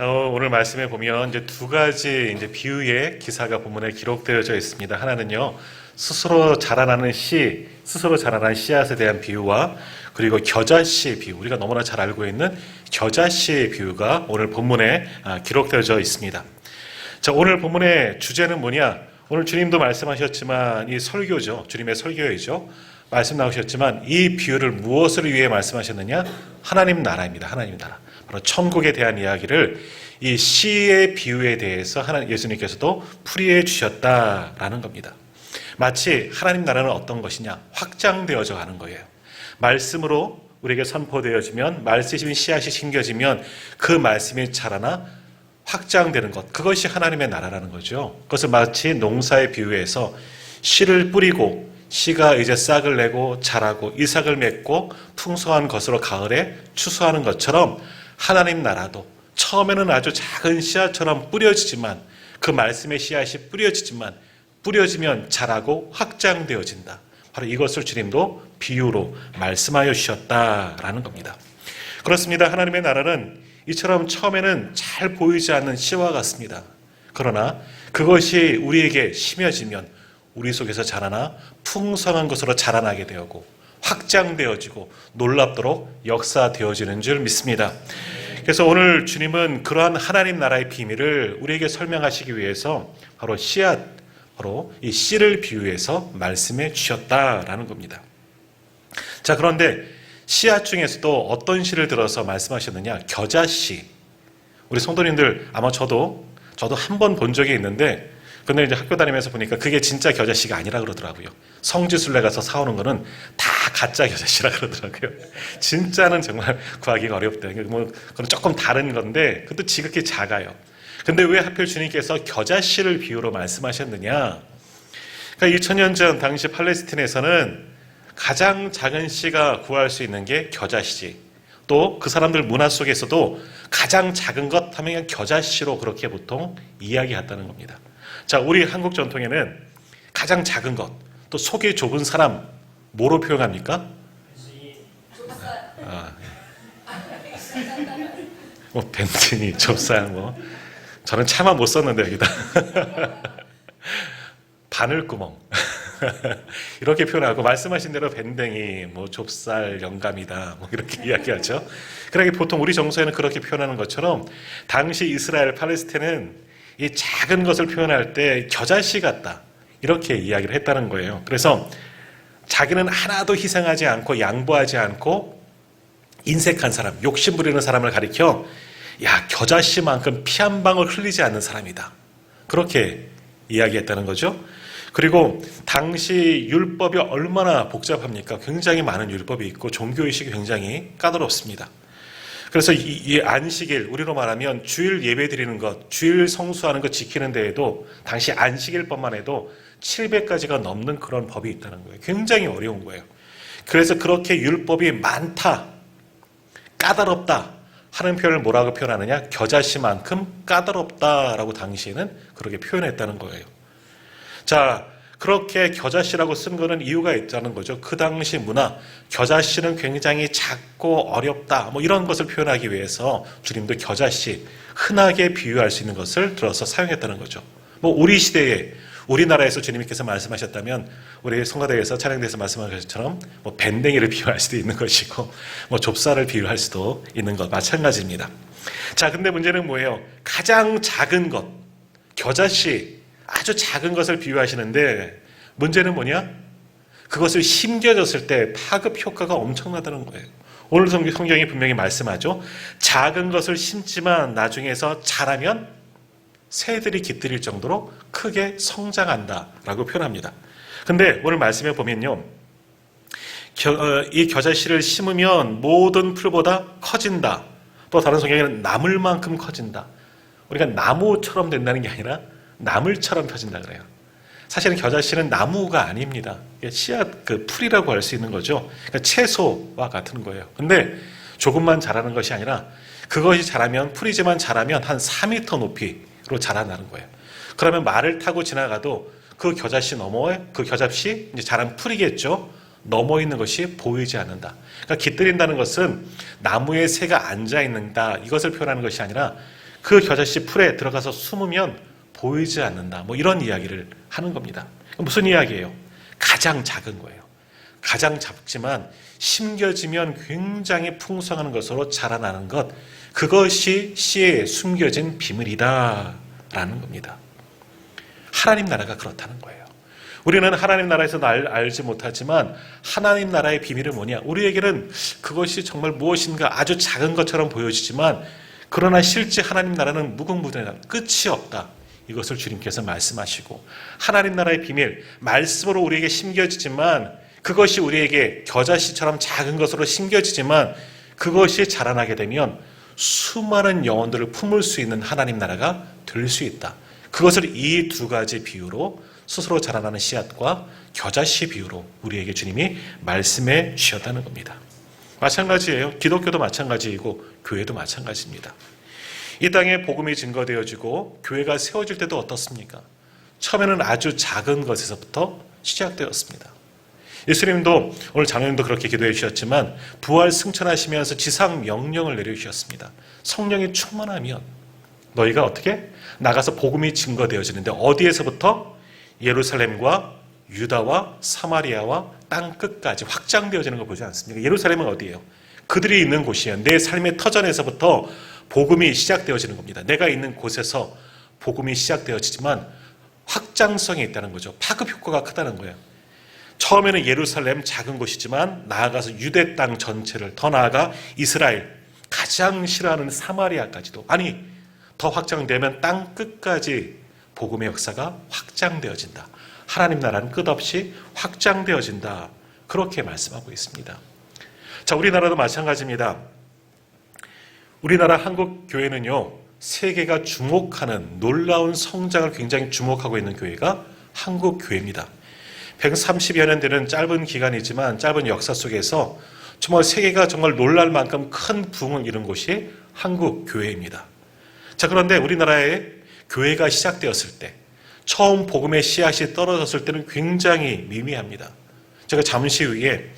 오늘 말씀에 보면 이제 두 가지 이제 비유의 기사가 본문에 기록되어져 있습니다. 하나는요, 스스로 자라나는 스스로 자라난 씨앗에 대한 비유와 그리고 겨자씨의 비유, 우리가 너무나 잘 알고 있는 겨자씨의 비유가 오늘 본문에 기록되어져 있습니다. 자, 오늘 본문의 주제는 뭐냐? 오늘 주님도 말씀하셨지만 이 설교죠. 주님의 설교이죠. 말씀 나오셨지만 이 비유를 무엇을 위해 말씀하셨느냐? 하나님 나라입니다. 하나님 나라. 바로 천국에 대한 이야기를 이 씨의 비유에 대해서 예수님께서도 풀이해 주셨다라는 겁니다. 마치 하나님 나라는 어떤 것이냐? 확장되어져 가는 거예요. 말씀으로 우리에게 선포되어지면, 말씀이 씨앗이 심겨지면 그 말씀이 자라나 확장되는 것, 그것이 하나님의 나라라는 거죠. 그것을 마치 농사에 비유해서 씨를 뿌리고 씨가 이제 싹을 내고 자라고 이삭을 맺고 풍성한 것으로 가을에 추수하는 것처럼 하나님 나라도 처음에는 아주 작은 씨앗처럼 뿌려지지만, 그 말씀의 씨앗이 뿌려지면 자라고 확장되어진다. 바로 이것을 주님도 비유로 말씀하여 주셨다라는 겁니다. 그렇습니다. 하나님의 나라는 이처럼 처음에는 잘 보이지 않는 씨와 같습니다. 그러나 그것이 우리에게 심어지면 우리 속에서 자라나 풍성한 것으로 자라나게 되고 확장되어지고 놀랍도록 역사되어지는 줄 믿습니다. 그래서 오늘 주님은 그러한 하나님 나라의 비밀을 우리에게 설명하시기 위해서 바로 바로 이 씨를 비유해서 말씀해 주셨다라는 겁니다. 자, 그런데 씨앗 중에서도 어떤 씨를 들어서 말씀하셨느냐? 겨자씨. 우리 성도님들 아마 저도 한 번 본 적이 있는데, 근데 이제 학교 다니면서 보니까 그게 진짜 겨자씨가 아니라 그러더라고요. 성지순례 가서 사오는 거는 다 가짜 겨자씨라 그러더라고요. 진짜는 정말 구하기가 어렵대요. 그건 조금 다른 건데 그것도 지극히 작아요. 근데 왜 하필 주님께서 겨자씨를 비유로 말씀하셨느냐? 그러니까 2000년 전 당시 팔레스틴에서는 가장 작은 씨가 구할 수 있는 게 겨자씨. 또 그 사람들 문화 속에서도 가장 작은 것 하면 그냥 겨자씨로 그렇게 보통 이야기했다는 겁니다. 자, 우리 한국 전통에는 가장 작은 것, 또 속이 좁은 사람 뭐로 표현합니까? 밴딩이, 좁쌀 저는 차마 못 썼는데 여기다 바늘구멍 이렇게 표현하고, 말씀하신 대로 밴댕이, 좁쌀, 영감이다, 이렇게 이야기하죠. 그러니까 보통 우리 정서에는 그렇게 표현하는 것처럼 당시 이스라엘 팔레스틴은 이 작은 것을 표현할 때 겨자씨 같다, 이렇게 이야기를 했다는 거예요. 그래서 자기는 하나도 희생하지 않고 양보하지 않고 인색한 사람, 욕심 부리는 사람을 가리켜 야, 겨자씨만큼 피 한 방울 흘리지 않는 사람이다, 그렇게 이야기했다는 거죠. 그리고 당시 율법이 얼마나 복잡합니까? 굉장히 많은 율법이 있고 종교의식이 굉장히 까다롭습니다. 그래서 이 안식일, 우리로 말하면 주일 예배 드리는 것, 주일 성수하는 것 지키는 데에도 당시 안식일법만 해도 700가지가 넘는 그런 법이 있다는 거예요. 굉장히 어려운 거예요. 그래서 그렇게 율법이 많다, 까다롭다 하는 표현을 뭐라고 표현하느냐? 겨자씨만큼 까다롭다라고 당시에는 그렇게 표현했다는 거예요. 자, 그렇게 겨자씨라고 쓴 거는 이유가 있다는 거죠. 그 당시 문화, 겨자씨는 굉장히 작고 어렵다, 이런 것을 표현하기 위해서 주님도 겨자씨, 흔하게 비유할 수 있는 것을 들어서 사용했다는 거죠. 우리 시대에, 우리나라에서 주님께서 말씀하셨다면 우리 성가대에서 찬양대에서 말씀하신 것처럼 밴댕이를 비유할 수도 있는 것이고 좁쌀을 비유할 수도 있는 것 마찬가지입니다. 자, 근데 문제는 뭐예요? 가장 작은 것, 겨자씨, 아주 작은 것을 비유하시는데 문제는 뭐냐? 그것을 심겨졌을 때 파급 효과가 엄청나다는 거예요. 오늘 성경이 분명히 말씀하죠. 작은 것을 심지만 나중에서 자라면 새들이 깃들일 정도로 크게 성장한다라고 표현합니다. 근데 오늘 말씀에 보면요, 이 겨자씨를 심으면 모든 풀보다 커진다. 또 다른 성경에는 나물만큼 커진다. 우리가 나무처럼 된다는 게 아니라 나물처럼 펴진다 그래요. 사실은 겨자씨는 나무가 아닙니다. 씨앗, 풀이라고 할 수 있는 거죠. 그러니까 채소와 같은 거예요. 근데 조금만 자라는 것이 아니라 그것이 자라면, 풀이지만 자라면 한 4m 높이로 자라나는 거예요. 그러면 말을 타고 지나가도 그 겨자씨 너머에, 그 겨자씨 이제 자란 풀이겠죠. 넘어 있는 것이 보이지 않는다. 그러니까 깃들인다는 것은 나무에 새가 앉아 있는다, 이것을 표현하는 것이 아니라 그 겨자씨 풀에 들어가서 숨으면 보이지 않는다. 뭐 이런 이야기를 하는 겁니다. 무슨 이야기예요? 가장 작은 거예요. 가장 작지만 심겨지면 굉장히 풍성한 것으로 자라나는 것, 그것이 씨에 숨겨진 비밀이다 라는 겁니다. 하나님 나라가 그렇다는 거예요. 우리는 하나님 나라에서 알지 못하지만 하나님 나라의 비밀은 뭐냐? 우리에게는 그것이 정말 무엇인가 아주 작은 것처럼 보여지지만 그러나 실제 하나님 나라는 무궁무진하다. 끝이 없다. 이것을 주님께서 말씀하시고 하나님 나라의 비밀, 말씀으로 우리에게 심겨지지만 그것이 우리에게 겨자씨처럼 작은 것으로 심겨지지만 그것이 자라나게 되면 수많은 영혼들을 품을 수 있는 하나님 나라가 될 수 있다. 그것을 이 두 가지 비유로 스스로 자라나는 씨앗과 겨자씨 비유로 우리에게 주님이 말씀해 주셨다는 겁니다. 마찬가지예요. 기독교도 마찬가지이고 교회도 마찬가지입니다. 이 땅에 복음이 증거되어지고 교회가 세워질 때도 어떻습니까? 처음에는 아주 작은 것에서부터 시작되었습니다. 예수님도 오늘 장로님도 그렇게 기도해 주셨지만 부활 승천하시면서 지상 명령을 내려주셨습니다. 성령이 충만하면 너희가 어떻게? 나가서 복음이 증거되어지는데 어디에서부터? 예루살렘과 유다와 사마리아와 땅 끝까지 확장되어지는 걸 보지 않습니까? 예루살렘은 어디예요? 그들이 있는 곳이에요. 내 삶의 터전에서부터 복음이 시작되어지는 겁니다. 내가 있는 곳에서 복음이 시작되어지지만 확장성이 있다는 거죠. 파급 효과가 크다는 거예요. 처음에는 예루살렘 작은 곳이지만 나아가서 유대 땅 전체를, 더 나아가 이스라엘 가장 싫어하는 사마리아까지도, 아니 더 확장되면 땅 끝까지 복음의 역사가 확장되어진다. 하나님 나라는 끝없이 확장되어진다. 그렇게 말씀하고 있습니다. 자, 우리나라도 마찬가지입니다. 우리나라 한국 교회는요, 세계가 주목하는 놀라운 성장을 굉장히 주목하고 있는 교회가 한국 교회입니다. 130여 년 되는 짧은 기간이지만 짧은 역사 속에서 정말 세계가 정말 놀랄 만큼 큰 부흥을 이룬 곳이 한국 교회입니다. 자, 그런데 우리나라에 교회가 시작되었을 때, 처음 복음의 씨앗이 떨어졌을 때는 굉장히 미미합니다. 제가 잠시 후에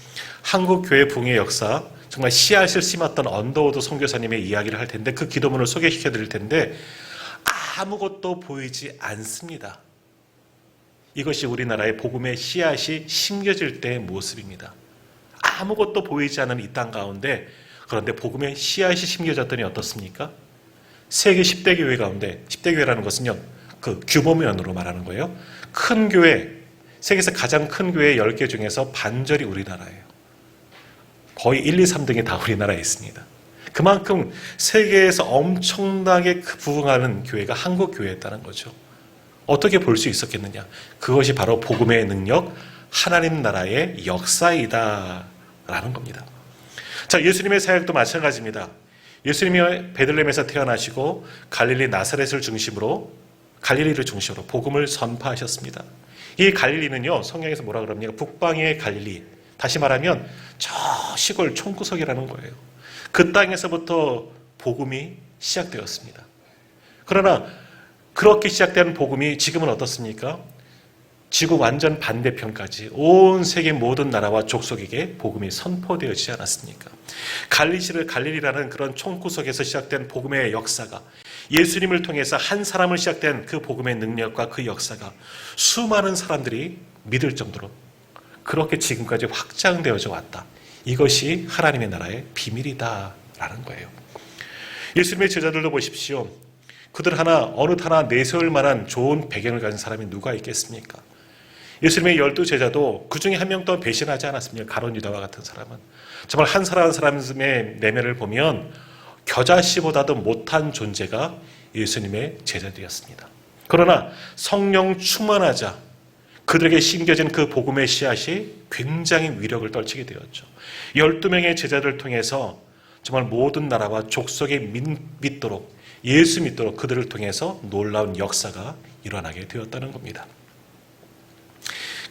한국 교회 부흥의 역사, 정말 씨앗을 심었던 언더우드 선교사님의 이야기를 할 텐데 그 기도문을 소개시켜 드릴 텐데 아무것도 보이지 않습니다. 이것이 우리나라의 복음의 씨앗이 심겨질 때의 모습입니다. 아무것도 보이지 않는 이 땅 가운데, 그런데 복음의 씨앗이 심겨졌더니 어떻습니까? 세계 10대 교회 가운데, 10대 교회라는 것은요, 그 규모면으로 말하는 거예요. 큰 교회, 세계에서 가장 큰 교회 10개 중에서 반절이 우리나라예요. 거의 1, 2, 3등이 다 우리나라에 있습니다. 그만큼 세계에서 엄청나게 부흥하는 교회가 한국 교회였다는 거죠. 어떻게 볼 수 있었겠느냐? 그것이 바로 복음의 능력, 하나님 나라의 역사이다 라는 겁니다. 자, 예수님의 사역도 마찬가지입니다. 예수님이 베들레헴에서 태어나시고 갈릴리 나사렛을 중심으로, 갈릴리를 중심으로 복음을 선포하셨습니다. 이 갈릴리는요, 성경에서 뭐라 그럽니까? 북방의 갈릴리. 다시 말하면 저 시골 총구석이라는 거예요. 그 땅에서부터 복음이 시작되었습니다. 그러나 그렇게 시작된 복음이 지금은 어떻습니까? 지구 완전 반대편까지 온 세계 모든 나라와 족속에게 복음이 선포되어지지 않았습니까? 갈릴리라는 그런 총구석에서 시작된 복음의 역사가, 예수님을 통해서 한 사람을 시작된 그 복음의 능력과 그 역사가 수많은 사람들이 믿을 정도로 그렇게 지금까지 확장되어져 왔다. 이것이 하나님의 나라의 비밀이다라는 거예요. 예수님의 제자들도 보십시오. 그들 어느 하나 내세울 만한 좋은 배경을 가진 사람이 누가 있겠습니까? 예수님의 12 제자도 그 중에 한 명 또 배신하지 않았습니까? 가룟 유다와 같은 사람은. 정말 한 사람의 내면을 보면 겨자씨보다도 못한 존재가 예수님의 제자들이었습니다. 그러나 성령 충만하자 그들에게 심겨진 그 복음의 씨앗이 굉장히 위력을 떨치게 되었죠. 12명의 제자들을 통해서 정말 모든 나라와 족속에 믿도록, 예수 믿도록 그들을 통해서 놀라운 역사가 일어나게 되었다는 겁니다.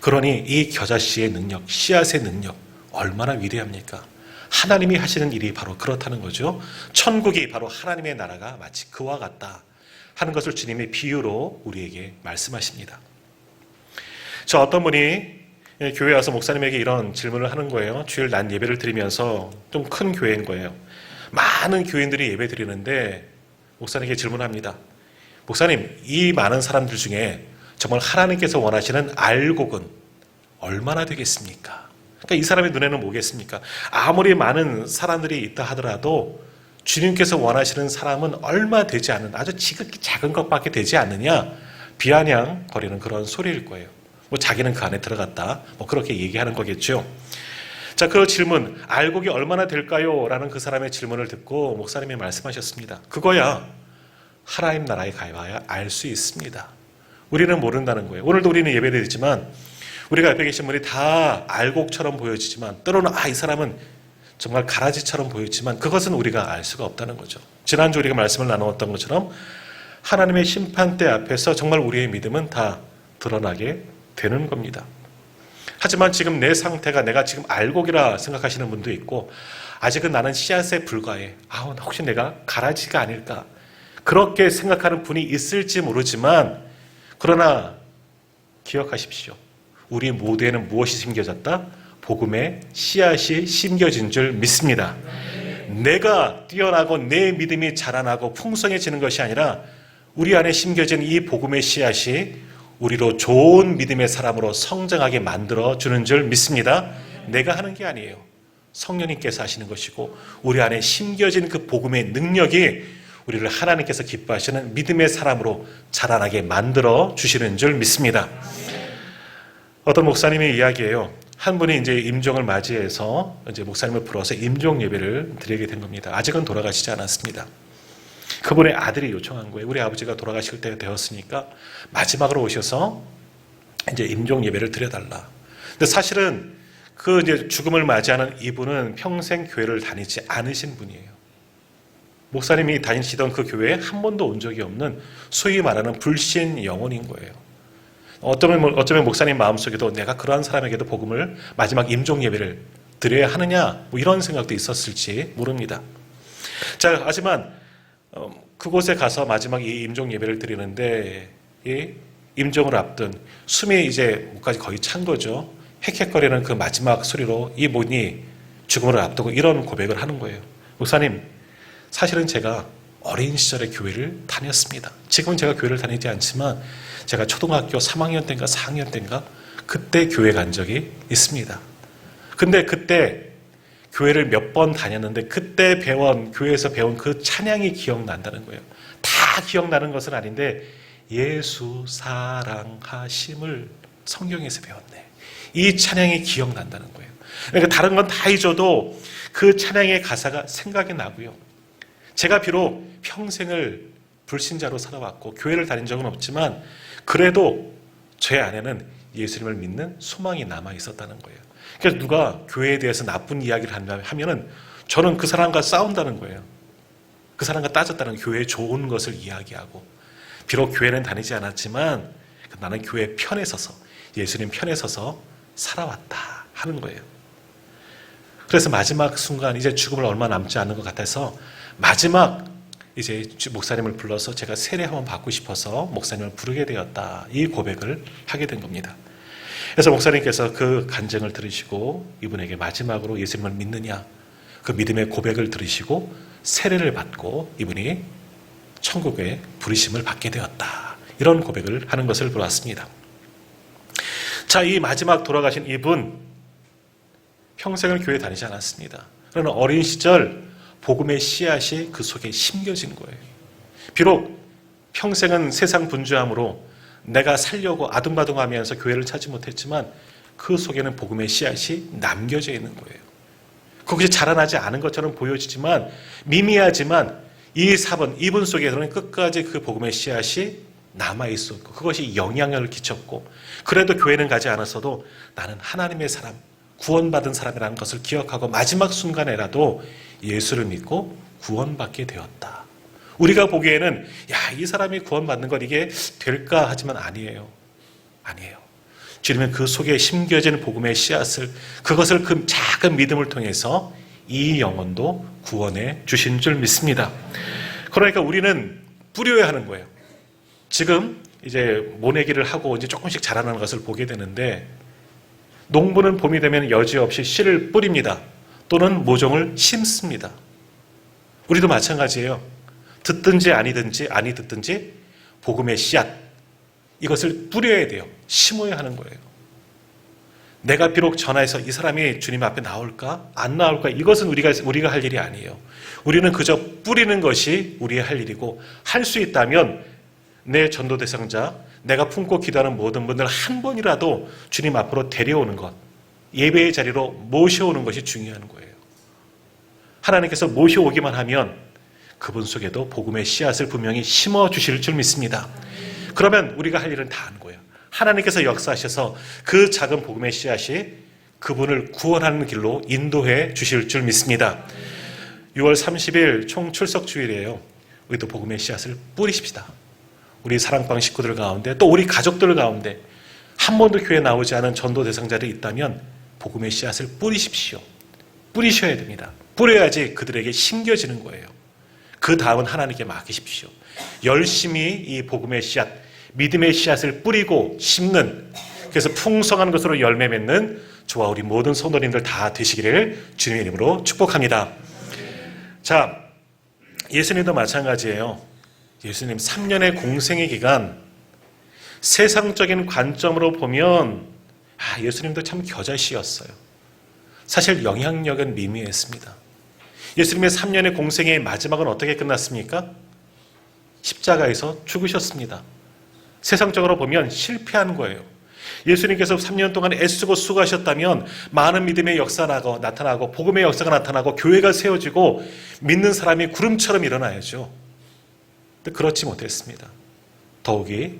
그러니 이 겨자씨의 능력, 씨앗의 능력 얼마나 위대합니까? 하나님이 하시는 일이 바로 그렇다는 거죠. 천국이 바로 하나님의 나라가 마치 그와 같다 하는 것을 주님의 비유로 우리에게 말씀하십니다. 저 어떤 분이 교회에 와서 목사님에게 이런 질문을 하는 거예요. 주일 난 예배를 드리면서 좀 큰 교회인 거예요. 많은 교인들이 예배 드리는데 목사님에게 질문합니다. 목사님, 이 많은 사람들 중에 정말 하나님께서 원하시는 알곡은 얼마나 되겠습니까? 그러니까 이 사람의 눈에는 뭐겠습니까? 아무리 많은 사람들이 있다 하더라도 주님께서 원하시는 사람은 얼마 되지 않는 아주 지극히 작은 것밖에 되지 않느냐, 비아냥거리는 그런 소리일 거예요. 뭐 자기는 그 안에 들어갔다, 뭐 그렇게 얘기하는 거겠죠. 자, 그 질문, 알곡이 얼마나 될까요? 라는 그 사람의 질문을 듣고 목사님이 말씀하셨습니다. 그거야 하나님 나라에 가봐야 알 수 있습니다. 우리는 모른다는 거예요. 오늘도 우리는 예배를 드리지만 우리가 옆에 계신 분이 다 알곡처럼 보여지지만 때로는 이 사람은 정말 가라지처럼 보이지만 그것은 우리가 알 수가 없다는 거죠. 지난주 우리가 말씀을 나누었던 것처럼 하나님의 심판대 앞에서 정말 우리의 믿음은 다 드러나게 되는 겁니다. 하지만 지금 내 상태가 내가 지금 알곡이라 생각하시는 분도 있고 아직은 나는 씨앗에 불과해. 혹시 내가 가라지가 아닐까? 그렇게 생각하는 분이 있을지 모르지만 그러나 기억하십시오. 우리 모두에는 무엇이 심겨졌다? 복음의 씨앗이 심겨진 줄 믿습니다. 내가 뛰어나고 내 믿음이 자라나고 풍성해지는 것이 아니라 우리 안에 심겨진 이 복음의 씨앗이 우리로 좋은 믿음의 사람으로 성장하게 만들어주는 줄 믿습니다. 내가 하는 게 아니에요. 성령님께서 하시는 것이고 우리 안에 심겨진 그 복음의 능력이 우리를 하나님께서 기뻐하시는 믿음의 사람으로 자라나게 만들어주시는 줄 믿습니다. 어떤 목사님의 이야기예요. 한 분이 이제 임종을 맞이해서 이제 목사님을 불러서 임종 예배를 드리게 된 겁니다. 아직은 돌아가시지 않았습니다. 그분의 아들이 요청한 거예요. 우리 아버지가 돌아가실 때가 되었으니까 마지막으로 오셔서 이제 임종 예배를 드려달라. 근데 사실은 그 이제 죽음을 맞이하는 이분은 평생 교회를 다니지 않으신 분이에요. 목사님이 다니시던 그 교회에 한 번도 온 적이 없는 소위 말하는 불신 영혼인 거예요. 어쩌면 목사님 마음속에도 내가 그러한 사람에게도 복음을 마지막 임종 예배를 드려야 하느냐 뭐 이런 생각도 있었을지 모릅니다. 자, 하지만 그곳에 가서 마지막 이 임종 예배를 드리는데 이 임종을 앞둔 숨이 이제 목까지 거의 찬 거죠. 헥헥거리는 그 마지막 소리로 이 분이 죽음을 앞두고 이런 고백을 하는 거예요. 목사님, 사실은 제가 어린 시절에 교회를 다녔습니다. 지금은 제가 교회를 다니지 않지만 제가 초등학교 3학년 때인가 4학년 때인가 그때 교회 간 적이 있습니다. 근데 그때 교회를 몇 번 다녔는데 그때 교회에서 배운 그 찬양이 기억난다는 거예요. 다 기억나는 것은 아닌데 예수 사랑하심을 성경에서 배웠네. 이 찬양이 기억난다는 거예요. 그러니까 다른 건 다 잊어도 그 찬양의 가사가 생각이 나고요. 제가 비록 평생을 불신자로 살아왔고 교회를 다닌 적은 없지만 그래도 제 안에는 예수님을 믿는 소망이 남아 있었다는 거예요. 그래서 누가 교회에 대해서 나쁜 이야기를 하면은 저는 그 사람과 싸운다는 거예요. 그 사람과 따졌다는 교회의 좋은 것을 이야기하고 비록 교회는 다니지 않았지만 나는 교회 편에 서서 예수님 편에 서서 살아왔다 하는 거예요. 그래서 마지막 순간 이제 죽음을 얼마 남지 않은 것 같아서 마지막 이제 목사님을 불러서 제가 세례 한번 받고 싶어서 목사님을 부르게 되었다. 이 고백을 하게 된 겁니다. 그래서 목사님께서 그 간증을 들으시고 이분에게 마지막으로 예수님을 믿느냐 그 믿음의 고백을 들으시고 세례를 받고 이분이 천국에 부르심을 받게 되었다. 이런 고백을 하는 것을 보았습니다. 자, 이 마지막 돌아가신 이분 평생을 교회 다니지 않았습니다. 그러나 어린 시절 복음의 씨앗이 그 속에 심겨진 거예요. 비록 평생은 세상 분주함으로 내가 살려고 아둥바둥하면서 교회를 찾지 못했지만 그 속에는 복음의 씨앗이 남겨져 있는 거예요. 그것이 자라나지 않은 것처럼 보여지지만 미미하지만 이분 속에서는 끝까지 그 복음의 씨앗이 남아있었고 그것이 영향을 끼쳤고 그래도 교회는 가지 않았어도 나는 하나님의 사람, 구원받은 사람이라는 것을 기억하고 마지막 순간에라도 예수를 믿고 구원받게 되었다. 우리가 보기에는 이 사람이 구원받는 것 이게 될까 하지만 아니에요. 주님은 그 속에 심겨진 복음의 씨앗을 그것을 그 작은 믿음을 통해서 이 영혼도 구원해 주신 줄 믿습니다. 그러니까 우리는 뿌려야 하는 거예요. 지금 이제 모내기를 하고 이제 조금씩 자라나는 것을 보게 되는데 농부는 봄이 되면 여지없이 씨를 뿌립니다. 또는 모종을 심습니다. 우리도 마찬가지예요. 듣든지 아니 듣든지 복음의 씨앗, 이것을 뿌려야 돼요. 심어야 하는 거예요. 내가 비록 전화해서 이 사람이 주님 앞에 나올까? 안 나올까? 이것은 우리가 할 일이 아니에요. 우리는 그저 뿌리는 것이 우리의 할 일이고, 할 수 있다면 내 전도 대상자, 내가 품고 기도하는 모든 분들 한 번이라도 주님 앞으로 데려오는 것, 예배의 자리로 모셔오는 것이 중요한 거예요. 하나님께서 모셔오기만 하면 그분 속에도 복음의 씨앗을 분명히 심어주실 줄 믿습니다. 그러면 우리가 할 일은 다 하는 거예요. 하나님께서 역사하셔서 그 작은 복음의 씨앗이 그분을 구원하는 길로 인도해 주실 줄 믿습니다. 6월 30일 총출석 주일이에요. 우리도 복음의 씨앗을 뿌리십시다. 우리 사랑방 식구들 가운데, 또 우리 가족들 가운데 한 번도 교회에 나오지 않은 전도 대상자들이 있다면 복음의 씨앗을 뿌리십시오. 뿌리셔야 됩니다. 뿌려야지 그들에게 심겨지는 거예요. 그 다음은 하나님께 맡기십시오. 열심히 이 복음의 씨앗, 믿음의 씨앗을 뿌리고 심는, 그래서 풍성한 것으로 열매 맺는 저와 우리 모든 성도님들 다 되시기를 주님의 이름으로 축복합니다. 자, 예수님도 마찬가지예요. 예수님 3년의 공생의 기간, 세상적인 관점으로 보면 예수님도 참 겨자씨였어요. 사실 영향력은 미미했습니다. 예수님의 3년의 공생의 마지막은 어떻게 끝났습니까? 십자가에서 죽으셨습니다. 세상적으로 보면 실패한 거예요. 예수님께서 3년 동안 애쓰고 수고하셨다면 많은 믿음의 역사가 나타나고 복음의 역사가 나타나고 교회가 세워지고 믿는 사람이 구름처럼 일어나야죠. 근데 그렇지 못했습니다. 더욱이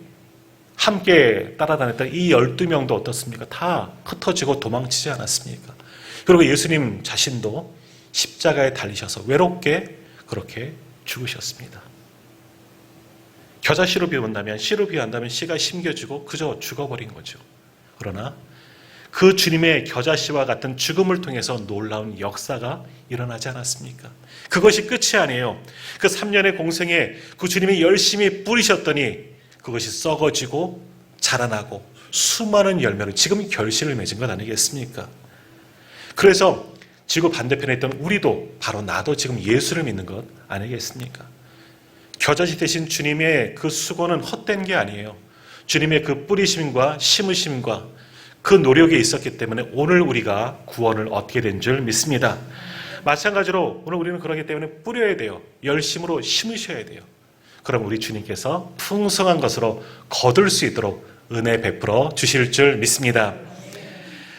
함께 따라다녔던 이 12명도 어떻습니까? 다 흩어지고 도망치지 않았습니까? 그리고 예수님 자신도 십자가에 달리셔서 외롭게 그렇게 죽으셨습니다. 겨자씨로 비운다면, 씨로 비운다면 씨가 심겨지고 그저 죽어버린 거죠. 그러나 그 주님의 겨자씨와 같은 죽음을 통해서 놀라운 역사가 일어나지 않았습니까? 그것이 끝이 아니에요. 그 3년의 공생에 그 주님이 열심히 뿌리셨더니 그것이 썩어지고 자라나고 수많은 열매로 지금 결실을 맺은 것 아니겠습니까? 그래서 지구 반대편에 있던 우리도, 바로 나도 지금 예수를 믿는 것 아니겠습니까? 겨자씨 되신 주님의 그 수고는 헛된 게 아니에요. 주님의 그 뿌리심과 심으심과 그 노력이 있었기 때문에 오늘 우리가 구원을 얻게 된 줄 믿습니다. 마찬가지로 오늘 우리는 그렇기 때문에 뿌려야 돼요. 열심으로 심으셔야 돼요. 그럼 우리 주님께서 풍성한 것으로 거둘 수 있도록 은혜 베풀어 주실 줄 믿습니다.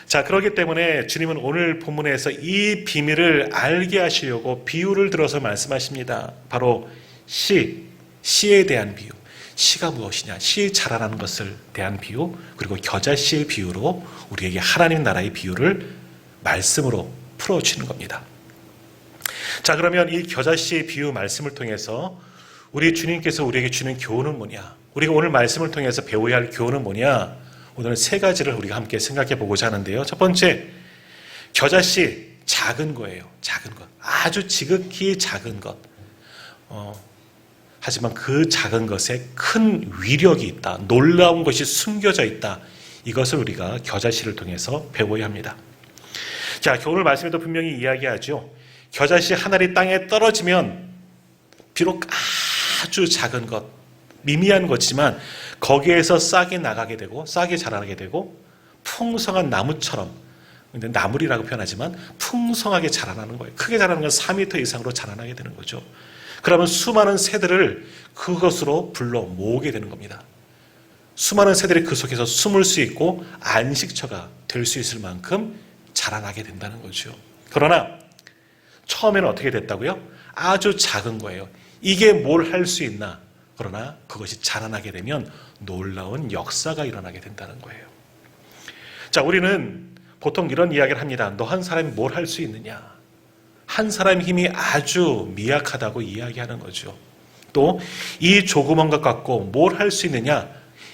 자, 그렇기 때문에 주님은 오늘 본문에서 이 비밀을 알게 하시려고 비유를 들어서 말씀하십니다. 바로 씨에 대한 비유. 씨가 무엇이냐? 씨 자라나는 것을 대한 비유, 그리고 겨자씨의 비유로 우리에게 하나님 나라의 비유를 말씀으로 풀어주시는 겁니다. 자, 그러면 이 겨자씨의 비유 말씀을 통해서 우리 주님께서 우리에게 주는 교훈은 뭐냐? 우리가 오늘 말씀을 통해서 배워야 할 교훈은 뭐냐? 오늘은 세 가지를 우리가 함께 생각해 보고자 하는데요. 첫 번째, 겨자씨, 작은 거예요. 작은 것. 아주 지극히 작은 것. 하지만 그 작은 것에 큰 위력이 있다. 놀라운 것이 숨겨져 있다. 이것을 우리가 겨자씨를 통해서 배워야 합니다. 자, 오늘 말씀에도 분명히 이야기하죠. 겨자씨 한 알이 땅에 떨어지면 비록 아주 작은 것, 미미한 것이지만 거기에서 싹이 나가게 되고 싹이 자라나게 되고 풍성한 나무처럼, 근데 나물이라고 표현하지만 풍성하게 자라나는 거예요. 크게 자라는 건 4m 이상으로 자라나게 되는 거죠. 그러면 수많은 새들을 그것으로 불러 모으게 되는 겁니다. 수많은 새들이 그 속에서 숨을 수 있고 안식처가 될 수 있을 만큼 자라나게 된다는 거죠. 그러나 처음에는 어떻게 됐다고요? 아주 작은 거예요. 이게 뭘 할 수 있나? 그러나 그것이 자라나게 되면 놀라운 역사가 일어나게 된다는 거예요. 자, 우리는 보통 이런 이야기를 합니다. 너 한 사람이 뭘 할 수 있느냐? 한 사람의 힘이 아주 미약하다고 이야기하는 거죠. 또 이 조그만 것 갖고 뭘 할 수 있느냐?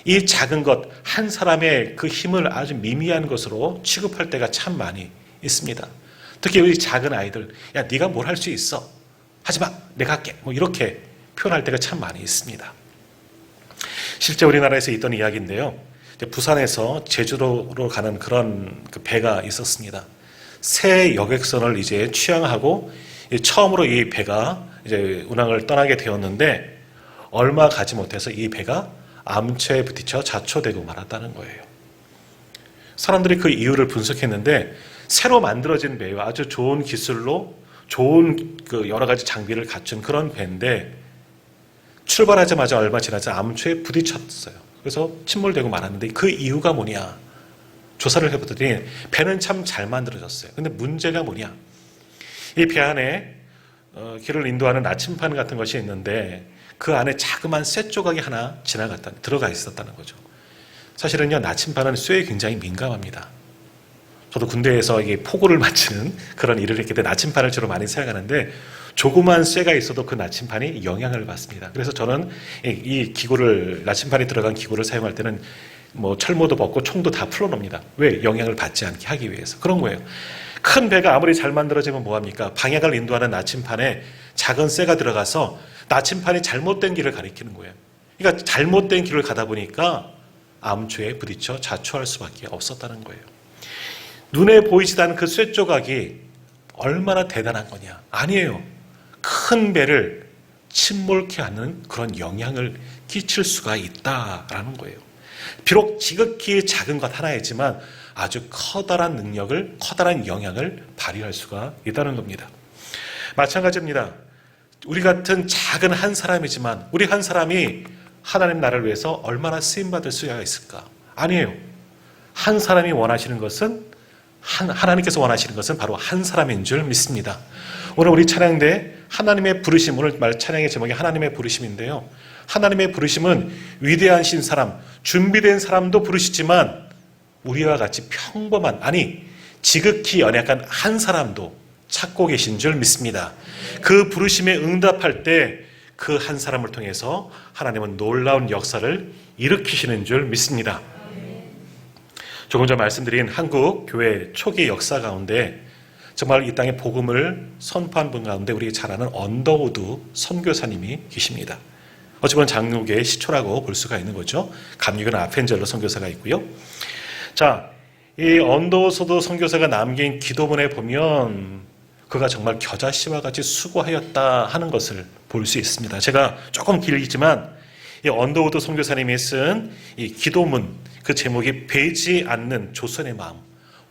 이 작은 것, 한 사람의 그 힘을 아주 미미한 것으로 취급할 때가 참 많이 있습니다. 특히 우리 작은 아이들, 야, 네가 뭘 할 수 있어? 하지 마, 내가 할게. 뭐 이렇게 표현할 때가 참 많이 있습니다. 실제 우리나라에서 있던 이야기인데요. 부산에서 제주도로 가는 그런 그 배가 있었습니다. 새 여객선을 이제 취항하고 처음으로 이 배가 이제 운항을 떠나게 되었는데 얼마 가지 못해서 이 배가 암초에 부딪혀 자초되고 말았다는 거예요. 사람들이 그 이유를 분석했는데 새로 만들어진 배와 아주 좋은 기술로 좋은 그 여러 가지 장비를 갖춘 그런 배인데 출발하자마자 얼마 지나지 암초에 부딪혔어요. 그래서 침몰되고 말았는데 그 이유가 뭐냐? 조사를 해보더니 배는 참 잘 만들어졌어요. 근데 문제가 뭐냐? 이 배 안에 길을 인도하는 나침반 같은 것이 있는데 그 안에 자그마한 쇠 조각이 하나 들어가 있었다는 거죠. 사실은요, 나침반은 쇠에 굉장히 민감합니다. 저도 군대에서 이게 포고를 맞추는 그런 일을 했기 때문에 나침반을 주로 많이 사용하는데 조그만 쇠가 있어도 그 나침반이 영향을 받습니다. 그래서 저는 이 기구를, 나침반이 들어간 기구를 사용할 때는 뭐 철모도 벗고 총도 다 풀어놓습니다. 왜? 영향을 받지 않게 하기 위해서. 그런 거예요. 큰 배가 아무리 잘 만들어지면 뭐합니까? 방향을 인도하는 나침판에 작은 쇠가 들어가서 나침판이 잘못된 길을 가리키는 거예요. 그러니까 잘못된 길을 가다 보니까 암초에 부딪혀 자초할 수밖에 없었다는 거예요. 눈에 보이지도 않은 그 쇠 조각이 얼마나 대단한 거냐? 아니에요. 큰 배를 침몰케 하는 그런 영향을 끼칠 수가 있다라는 거예요. 비록 지극히 작은 것 하나이지만 아주 커다란 능력을, 커다란 영향을 발휘할 수가 있다는 겁니다. 마찬가지입니다. 우리 같은 작은 한 사람이지만 우리 한 사람이 하나님 나라를 위해서 얼마나 쓰임받을 수가 있을까? 아니에요. 한 사람이 원하시는 것은, 하나님께서 원하시는 것은 바로 한 사람인 줄 믿습니다. 오늘 우리 찬양대 하나님의 부르심, 오늘 말 찬양의 제목이 하나님의 부르심인데요. 하나님의 부르심은 위대하신 사람, 준비된 사람도 부르시지만 우리와 같이 평범한, 아니 지극히 연약한 한 사람도 찾고 계신 줄 믿습니다. 그 부르심에 응답할 때 그 한 사람을 통해서 하나님은 놀라운 역사를 일으키시는 줄 믿습니다. 조금 전 말씀드린 한국 교회 초기 역사 가운데 정말 이 땅에 복음을 선포한 분 가운데 우리 잘 아는 언더우드 선교사님이 계십니다. 어찌 보면 장로계의 시초라고 볼 수가 있는 거죠. 감리교는 아펜젤러 선교사가 있고요. 자, 이 언더우드 선교사가 남긴 기도문에 보면 그가 정말 겨자씨와 같이 수고하였다 하는 것을 볼 수 있습니다. 제가 조금 길지만 이 언더우드 선교사님이 쓴 이 기도문, 그 제목이 베이지 않는 조선의 마음,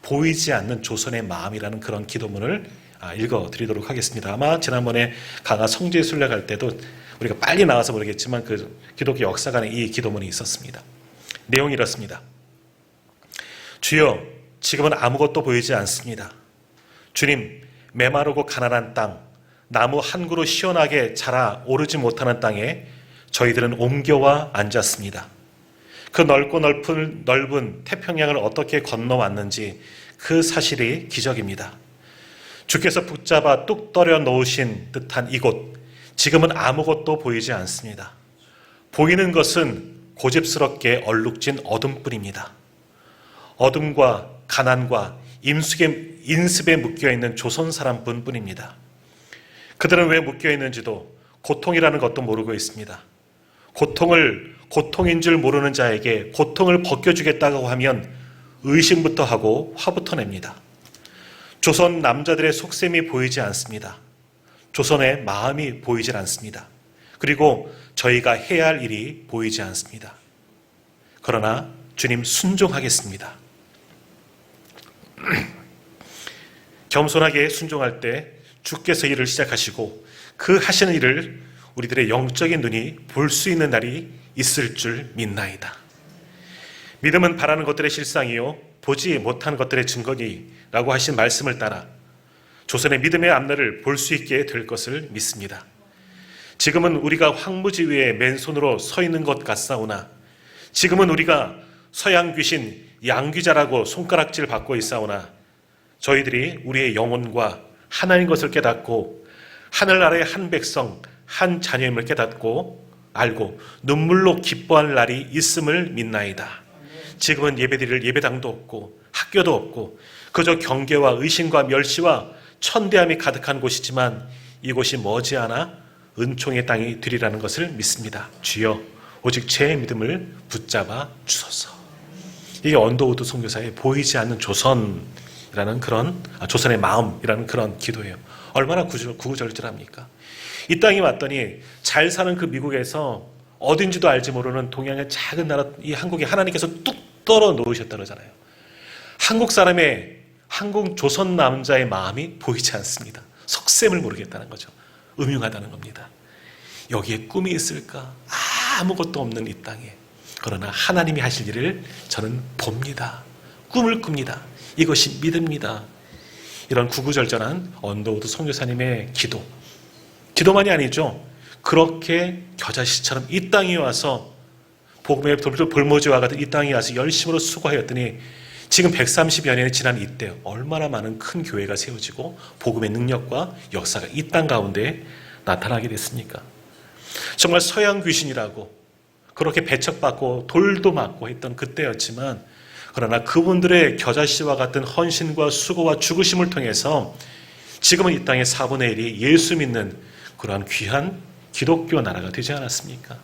보이지 않는 조선의 마음이라는 그런 기도문을 읽어드리도록 하겠습니다. 아마 지난번에 강화 성지의 순례 갈 때도 우리가 빨리 나와서 모르겠지만 그 기독교 역사관에 이 기도문이 있었습니다. 내용이 이렇습니다. 주여, 지금은 아무것도 보이지 않습니다. 주님, 메마르고 가난한 땅, 나무 한 그루 시원하게 자라 오르지 못하는 땅에 저희들은 옮겨와 앉았습니다. 그 넓고 넓은 태평양을 어떻게 건너왔는지 그 사실이 기적입니다. 주께서 붙잡아 뚝 떨여 놓으신 듯한 이곳, 지금은 아무것도 보이지 않습니다. 보이는 것은 고집스럽게 얼룩진 어둠뿐입니다. 어둠과 가난과 인습에 묶여있는 조선 사람뿐 뿐입니다. 그들은 왜 묶여있는지도 고통이라는 것도 모르고 있습니다. 고통인 줄 모르는 자에게 고통을 벗겨주겠다고 하면 의심부터 하고 화부터 냅니다. 조선 남자들의 속셈이 보이지 않습니다. 조선의 마음이 보이질 않습니다. 그리고 저희가 해야 할 일이 보이지 않습니다. 그러나 주님 순종하겠습니다. 겸손하게 순종할 때 주께서 일을 시작하시고 그 하시는 일을 우리들의 영적인 눈이 볼 수 있는 날이 있을 줄 믿나이다. 믿음은 바라는 것들의 실상이요 보지 못한 것들의 증거니라고 하신 말씀을 따라 조선의 믿음의 앞날을 볼 수 있게 될 것을 믿습니다. 지금은 우리가 황무지 위에 맨손으로 서 있는 것 같사오나 지금은 우리가 서양 귀신 양귀자라고 손가락질 받고 있사오나 저희들이 우리의 영혼과 하나님 것을 깨닫고 하늘나라의 한 백성 한 자녀임을 깨닫고 알고 눈물로 기뻐할 날이 있음을 믿나이다. 지금은 예배드릴 예배당도 없고 학교도 없고 그저 경계와 의심과 멸시와 천대함이 가득한 곳이지만 이곳이 머지않아 은총의 땅이 되리라는 것을 믿습니다. 주여 오직 제 믿음을 붙잡아 주소서. 이게 언더우드 선교사의 보이지 않는 조선이라는 그런 조선의 마음이라는 그런 기도예요. 얼마나 구구절절합니까? 이 땅에 왔더니 잘 사는 그 미국에서 어딘지도 알지 모르는 동양의 작은 나라 이 한국에 하나님께서 뚝 떨어 놓으셨다 그러잖아요. 한국 사람의 한국 조선 남자의 마음이 보이지 않습니다. 속셈을 모르겠다는 거죠. 음흉하다는 겁니다. 여기에 꿈이 있을까? 아무것도 없는 이 땅에. 그러나 하나님이 하실 일을 저는 봅니다. 꿈을 꿉니다. 이것이 믿음입니다. 이런 구구절절한 언더우드 선교사님의 기도만이 아니죠. 그렇게 겨자씨처럼 이 땅에 와서 복음의 볼모지와 같은 이 땅에 와서 열심으로 수고하였더니 지금 130여 년이 지난 이때 얼마나 많은 큰 교회가 세워지고 복음의 능력과 역사가 이 땅 가운데 나타나게 됐습니까? 정말 서양 귀신이라고 그렇게 배척받고 돌도 맞고 했던 그때였지만, 그러나 그분들의 겨자씨와 같은 헌신과 수고와 죽으심을 통해서 지금은 이 땅의 4분의 1이 예수 믿는 그러한 귀한 기독교 나라가 되지 않았습니까?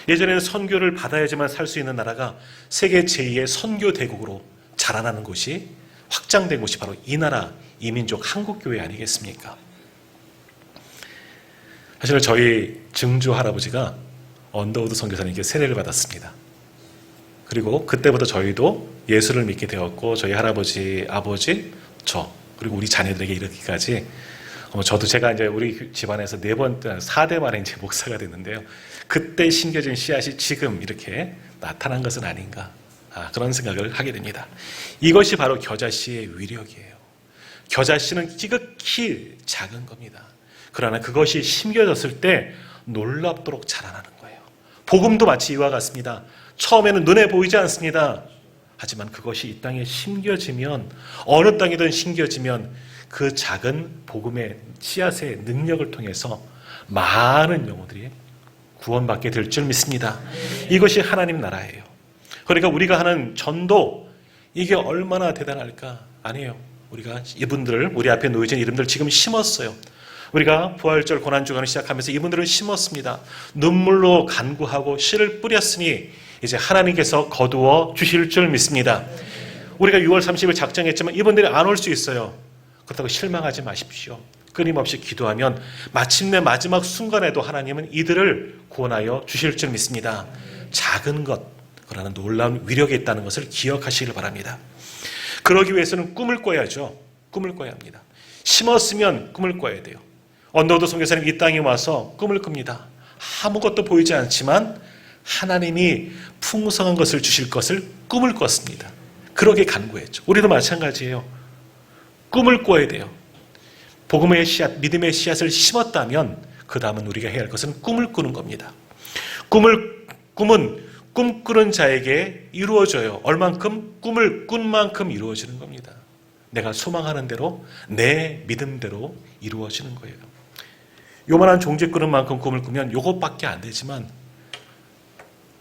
예전에는 선교를 받아야지만 살 수 있는 나라가 세계 제2의 선교 대국으로 자라나는 곳이 확장된 곳이 바로 이 나라 이민족 한국교회 아니겠습니까? 사실 저희 증조 할아버지가 언더우드 선교사님께 세례를 받았습니다. 그리고 그때부터 저희도 예수를 믿게 되었고, 저희 할아버지, 아버지, 저 그리고 우리 자녀들에게 이르기까지 저도 제가 이제 우리 집안에서 4대 만에 이제 목사가 됐는데요. 그때 심겨진 씨앗이 지금 이렇게 나타난 것은 아닌가, 그런 생각을 하게 됩니다. 이것이 바로 겨자씨의 위력이에요. 겨자씨는 지극히 작은 겁니다. 그러나 그것이 심겨졌을 때 놀랍도록 자라나는 거예요. 복음도 마치 이와 같습니다. 처음에는 눈에 보이지 않습니다. 하지만 그것이 이 땅에 심겨지면, 어느 땅이든 심겨지면 그 작은 복음의 씨앗의 능력을 통해서 많은 영혼들이 구원받게 될 줄 믿습니다. 이것이 하나님 나라예요. 그러니까 우리가 하는 전도, 이게 얼마나 대단할까? 아니에요. 우리가 이분들, 우리 앞에 놓여진 이름들 지금 심었어요. 우리가 부활절 고난주간을 시작하면서 이분들은 심었습니다. 눈물로 간구하고 씨를 뿌렸으니 이제 하나님께서 거두어 주실 줄 믿습니다. 우리가 6월 30일 작정했지만 이분들이 안 올 수 있어요. 그렇다고 실망하지 마십시오. 끊임없이 기도하면 마침내 마지막 순간에도 하나님은 이들을 구원하여 주실 줄 믿습니다. 작은 것, 그러나 놀라운 위력이 있다는 것을 기억하시길 바랍니다. 그러기 위해서는 꿈을 꿔야죠. 꿈을 꿔야 합니다. 심었으면 꿈을 꿔야 돼요. 언더우드 선교사님 이 땅에 와서 꿈을 꿉니다. 아무것도 보이지 않지만 하나님이 풍성한 것을 주실 것을 꿈을 꿨습니다. 그러게 간구했죠. 우리도 마찬가지예요. 꿈을 꿔야 돼요. 복음의 씨앗, 믿음의 씨앗을 심었다면 그 다음은 우리가 해야 할 것은 꿈을 꾸는 겁니다. 꿈은 꿈꾸는 자에게 이루어져요. 얼만큼? 꿈을 꾼 만큼 이루어지는 겁니다. 내가 소망하는 대로, 내 믿음대로 이루어지는 거예요. 요만한 종지 꾸는 만큼 꿈을 꾸면 요것밖에 안 되지만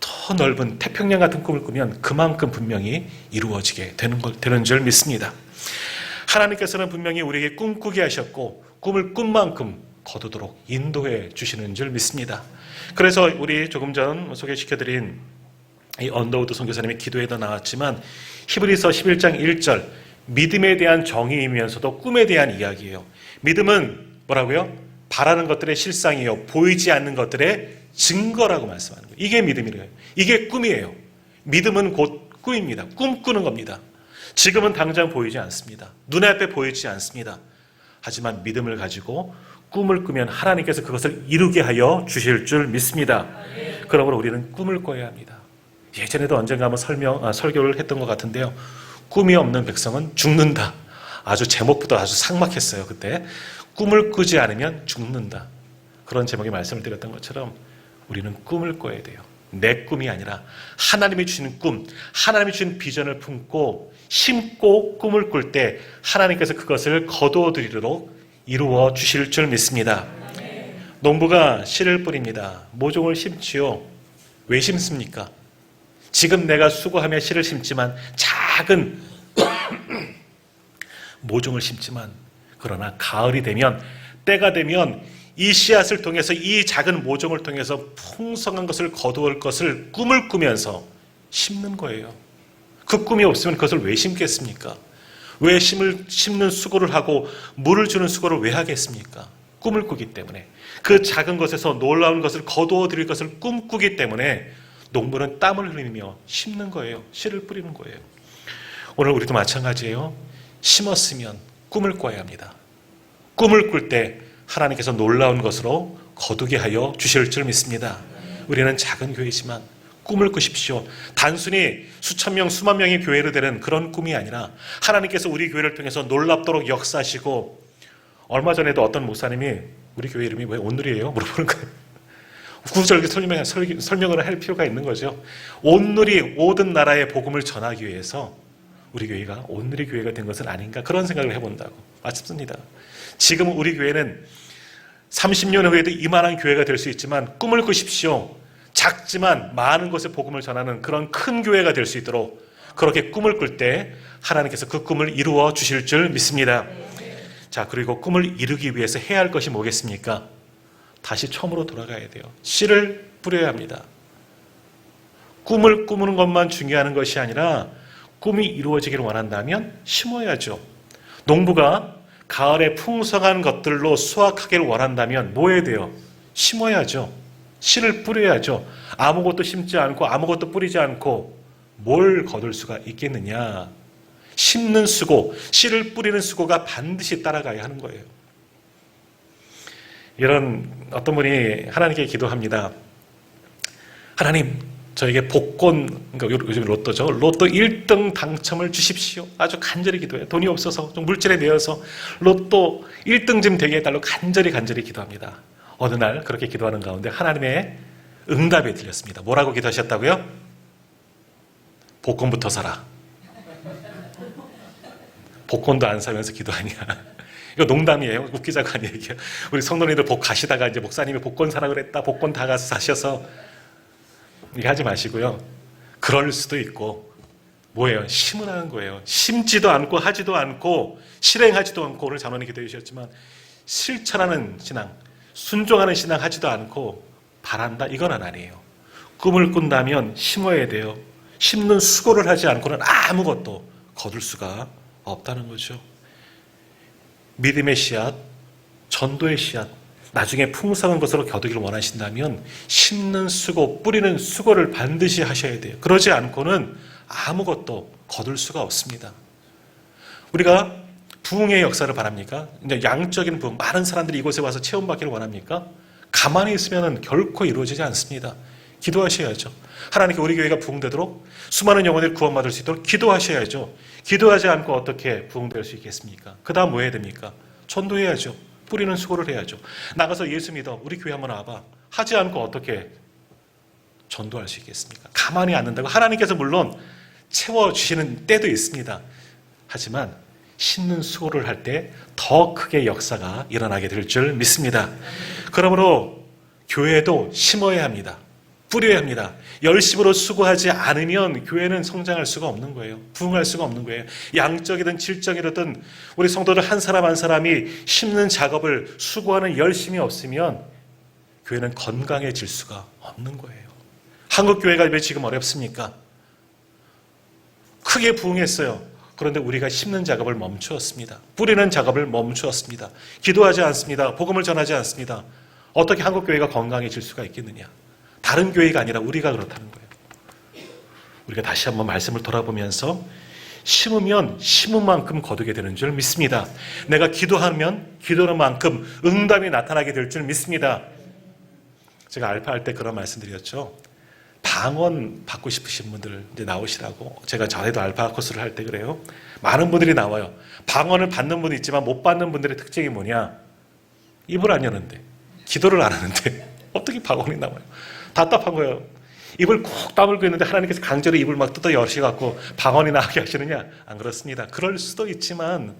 더 넓은 태평양 같은 꿈을 꾸면 그만큼 분명히 이루어지게 되는 줄 믿습니다. 하나님께서는 분명히 우리에게 꿈꾸게 하셨고 꿈을 꾼 만큼 거두도록 인도해 주시는 줄 믿습니다. 그래서 우리 조금 전 소개시켜드린 이 언더우드 선교사님의 기도에도 나왔지만 히브리서 11장 1절, 믿음에 대한 정의이면서도 꿈에 대한 이야기예요. 믿음은 뭐라고요? 바라는 것들의 실상이요, 보이지 않는 것들의 증거라고 말씀하는 거예요. 이게 믿음이래요. 이게 꿈이에요. 믿음은 곧 꿈입니다. 꿈꾸는 겁니다. 지금은 당장 보이지 않습니다. 눈앞에 보이지 않습니다. 하지만 믿음을 가지고 꿈을 꾸면 하나님께서 그것을 이루게 하여 주실 줄 믿습니다. 그러므로 우리는 꿈을 꿔야 합니다. 예전에도 언젠가 한번 설교를 했던 것 같은데요. 꿈이 없는 백성은 죽는다. 아주 제목부터 아주 삭막했어요. 그때 꿈을 꾸지 않으면 죽는다. 그런 제목의 말씀을 드렸던 것처럼 우리는 꿈을 꿔야 돼요. 내 꿈이 아니라 하나님이 주시는 꿈, 하나님이 주신 비전을 품고 심고 꿈을 꿀 때 하나님께서 그것을 거두어 드리도록 이루어 주실 줄 믿습니다. 농부가 씨를 뿌립니다. 모종을 심지요. 왜 심습니까? 지금 내가 수고하며 씨를 심지만 작은 모종을 심지만, 그러나 가을이 되면, 때가 되면 이 씨앗을 통해서, 이 작은 모종을 통해서 풍성한 것을 거두을 것을 꿈을 꾸면서 심는 거예요. 그 꿈이 없으면 그것을 왜 심겠습니까? 왜 심는 수고를 하고 물을 주는 수고를 왜 하겠습니까? 꿈을 꾸기 때문에, 그 작은 것에서 놀라운 것을 거두어 드릴 것을 꿈꾸기 때문에 농부는 땀을 흘리며 심는 거예요. 씨를 뿌리는 거예요. 오늘 우리도 마찬가지예요. 심었으면 꿈을 꿔야 합니다. 꿈을 꿀 때 하나님께서 놀라운 것으로 거두게 하여 주실 줄 믿습니다. 우리는 작은 교회지만 꿈을 꾸십시오. 단순히 수천 명, 수만 명의 교회로 되는 그런 꿈이 아니라 하나님께서 우리 교회를 통해서 놀랍도록 역사하시고, 얼마 전에도 어떤 목사님이 우리 교회 이름이 왜 온누리예요? 물어보는 거예요. 구구절기 설명을 할 필요가 있는 거죠. 온누리, 모든 나라의 복음을 전하기 위해서 우리 교회가 온누리 교회가 된 것은 아닌가, 그런 생각을 해본다고. 맞습니다. 지금 우리 교회는 30년 후에도 이만한 교회가 될 수 있지만 꿈을 꾸십시오. 작지만 많은 곳에 복음을 전하는 그런 큰 교회가 될 수 있도록 그렇게 꿈을 꿀 때 하나님께서 그 꿈을 이루어 주실 줄 믿습니다. 자, 그리고 꿈을 이루기 위해서 해야 할 것이 뭐겠습니까? 다시 처음으로 돌아가야 돼요. 씨를 뿌려야 합니다. 꿈을 꾸는 것만 중요한 것이 아니라 꿈이 이루어지기를 원한다면 심어야죠. 농부가 가을에 풍성한 것들로 수확하기를 원한다면 뭐 해야 돼요? 심어야죠. 씨를 뿌려야죠. 아무것도 심지 않고 아무것도 뿌리지 않고 뭘 거둘 수가 있겠느냐. 심는 수고, 씨를 뿌리는 수고가 반드시 따라가야 하는 거예요. 이런 어떤 분이 하나님께 기도합니다. 하나님, 저에게 복권, 그러니까 요즘 로또죠. 로또 1등 당첨을 주십시오. 아주 간절히 기도해요. 돈이 없어서 좀 물질에 내어서 로또 1등쯤 되게 해달라고 간절히 기도합니다. 어느 날 그렇게 기도하는 가운데 하나님의 응답이 들렸습니다. 뭐라고 기도하셨다고요? 복권부터 사라. 복권도 안 사면서 기도하냐. 이거 농담이에요. 웃기자고 한 얘기예요. 우리 성도님들 복 가시다가 이제 목사님이 복권 사라 그랬다. 복권 다 가서 사셔서 이게 하지 마시고요. 그럴 수도 있고 뭐예요? 심으라는 거예요. 심지도 않고 하지도 않고 실행하지도 않고, 오늘 장로님 기도해 주셨지만 실천하는 신앙, 순종하는 신앙 하지도 않고 바란다, 이건 아니에요. 꿈을 꾼다면 심어야 돼요. 심는 수고를 하지 않고는 아무것도 거둘 수가 없다는 거죠. 믿음의 씨앗, 전도의 씨앗, 나중에 풍성한 것으로 거두기를 원하신다면 심는 수고, 뿌리는 수고를 반드시 하셔야 돼요. 그러지 않고는 아무것도 거둘 수가 없습니다. 우리가 부흥의 역사를 바랍니까? 이제 양적인 부흥, 많은 사람들이 이곳에 와서 체험받기를 원합니까? 가만히 있으면 결코 이루어지지 않습니다. 기도하셔야죠. 하나님께 우리 교회가 부흥되도록, 수많은 영혼들이 구원받을 수 있도록 기도하셔야죠. 기도하지 않고 어떻게 부흥될 수 있겠습니까? 그 다음 뭐 해야 됩니까? 전도해야죠. 뿌리는 수고를 해야죠. 나가서 예수 믿어, 우리 교회 한번 와봐. 하지 않고 어떻게 전도할 수 있겠습니까? 가만히 앉는다고. 하나님께서 물론 채워주시는 때도 있습니다. 하지만 심는 수고를 할 때 더 크게 역사가 일어나게 될 줄 믿습니다. 그러므로 교회도 심어야 합니다. 뿌려야 합니다. 열심으로 수고하지 않으면 교회는 성장할 수가 없는 거예요. 부흥할 수가 없는 거예요. 양적이든 질적이든 우리 성도들 한 사람 한 사람이 심는 작업을 수고하는 열심이 없으면 교회는 건강해질 수가 없는 거예요. 한국 교회가 왜 지금 어렵습니까? 크게 부흥했어요. 그런데 우리가 심는 작업을 멈추었습니다. 뿌리는 작업을 멈추었습니다. 기도하지 않습니다. 복음을 전하지 않습니다. 어떻게 한국 교회가 건강해질 수가 있겠느냐? 다른 교회가 아니라 우리가 그렇다는 거예요. 우리가 다시 한번 말씀을 돌아보면서 심으면 심은 만큼 거두게 되는 줄 믿습니다. 내가 기도하면 기도하는 만큼 응답이 나타나게 될 줄 믿습니다. 제가 알파 할 때 그런 말씀드렸죠. 방언 받고 싶으신 분들 이제 나오시라고. 제가 전에도 알파 코스를 할 때 그래요. 많은 분들이 나와요. 방언을 받는 분이 있지만 못 받는 분들의 특징이 뭐냐? 입을 안 여는데, 기도를 안 하는데 어떻게 방언이 나와요? 답답한 거예요. 입을 콕 다물고 있는데 하나님께서 강제로 입을 막 뜯어 여시갖고 방언이 나오게 하시느냐? 안 그렇습니다. 그럴 수도 있지만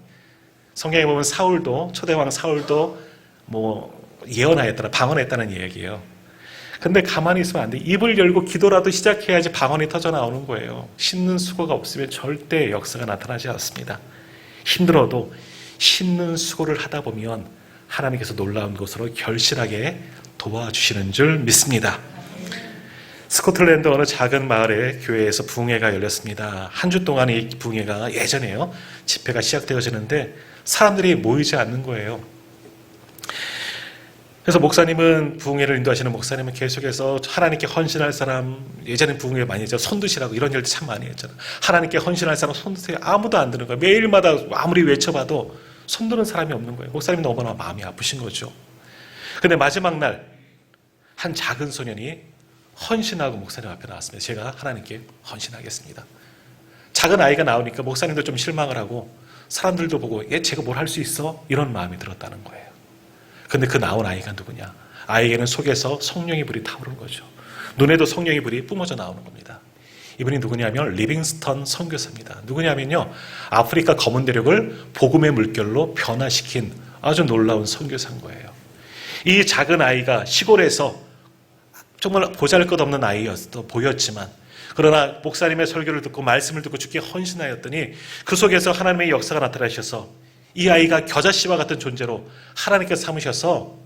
성경에 보면 사울도, 초대왕 사울도 뭐 예언하였다라, 방언했다는 얘기예요. 근데 가만히 있으면 안 돼. 입을 열고 기도라도 시작해야지 방언이 터져 나오는 거예요. 심는 수고가 없으면 절대 역사가 나타나지 않습니다. 힘들어도 심는 수고를 하다 보면 하나님께서 놀라운 것으로 결실하게 도와주시는 줄 믿습니다. 스코틀랜드 어느 작은 마을의 교회에서 부흥회가 열렸습니다. 한 주 동안 이 부흥회가 예전에요. 집회가 시작되어지는데 사람들이 모이지 않는 거예요. 그래서 목사님은 부흥회를 인도하시는 목사님은 계속해서 하나님께 헌신할 사람, 예전에 부흥회 많이 했죠. 손 드시라고 이런 일도 참 많이 했잖아요. 하나님께 헌신할 사람 손 드세요. 아무도 안 드는 거예요. 매일마다 아무리 외쳐봐도 손 드는 사람이 없는 거예요. 목사님이 너무나 마음이 아프신 거죠. 근데 마지막 날 한 작은 소년이 헌신하고 목사님 앞에 나왔습니다. 제가 하나님께 헌신하겠습니다. 작은 아이가 나오니까 목사님도 좀 실망을 하고 사람들도 보고 얘 제가 뭘 할 수 있어? 이런 마음이 들었다는 거예요. 근데 그 나온 아이가 누구냐? 아이에게는 속에서 성령의 불이 타오르는 거죠. 눈에도 성령의 불이 뿜어져 나오는 겁니다. 이분이 누구냐면 리빙스턴 선교사입니다. 누구냐면요, 아프리카 검은 대륙을 복음의 물결로 변화시킨 아주 놀라운 선교사인 거예요. 이 작은 아이가 시골에서 정말 보잘것없는 아이였어 보였지만, 그러나 목사님의 설교를 듣고 말씀을 듣고 주께 헌신하였더니 그 속에서 하나님의 역사가 나타나셔서 이 아이가 겨자씨와 같은 존재로 하나님께서 삼으셔서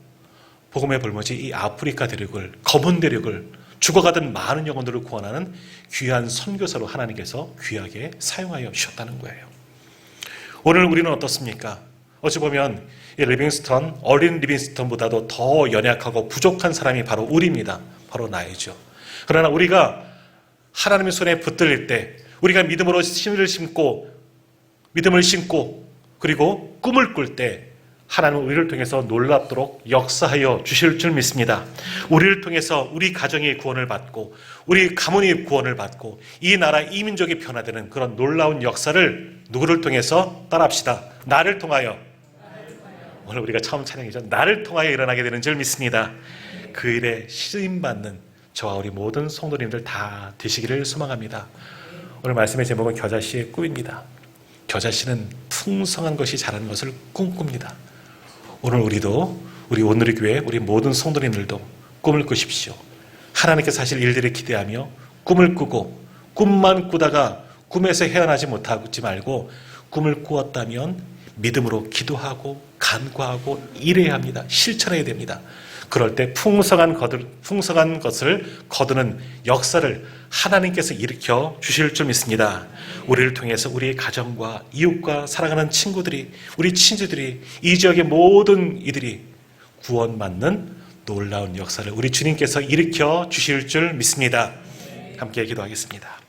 복음의 볼모지 이 아프리카 대륙을, 검은 대륙을, 죽어가던 많은 영혼들을 구원하는 귀한 선교사로 하나님께서 귀하게 사용하여 주셨다는 거예요. 오늘 우리는 어떻습니까? 어찌 보면 이 리빙스턴, 어린 리빙스턴보다도 더 연약하고 부족한 사람이 바로 우리입니다. 바로 나이죠. 그러나 우리가 하나님의 손에 붙들릴 때, 우리가 믿음으로 신을 심고 믿음을 심고 그리고 꿈을 꿀 때 하나님은 우리를 통해서 놀랍도록 역사하여 주실 줄 믿습니다. 우리를 통해서 우리 가정이 구원을 받고 우리 가문이 구원을 받고 이 나라 이 민족이 변화되는 그런 놀라운 역사를 누구를 통해서 따라합시다. 나를 통하여. 오늘 우리가 처음 찬양이죠. 나를 통하여 일어나게 되는 줄 믿습니다. 그 일에 쓰임받는 저와 우리 모든 성도님들 다 되시기를 소망합니다. 오늘 말씀의 제목은 겨자씨의 꿈입니다. 겨자씨는 풍성한 것이 자라는 것을 꿈꿉니다. 오늘 우리도, 우리 오늘의 교회, 우리 모든 성도님들도 꿈을 꾸십시오. 하나님께서 하실 일들을 기대하며 꿈을 꾸고, 꿈만 꾸다가 꿈에서 헤어나지 못하지 말고 꿈을 꾸었다면 믿음으로 기도하고 간구하고 일해야 합니다. 실천해야 됩니다. 그럴 때 풍성한 것을 거두는 역사를 하나님께서 일으켜 주실 줄 믿습니다. 우리를 통해서 우리의 가정과 이웃과 사랑하는 친구들이, 우리 친지들이, 이 지역의 모든 이들이 구원받는 놀라운 역사를 우리 주님께서 일으켜 주실 줄 믿습니다. 함께 기도하겠습니다.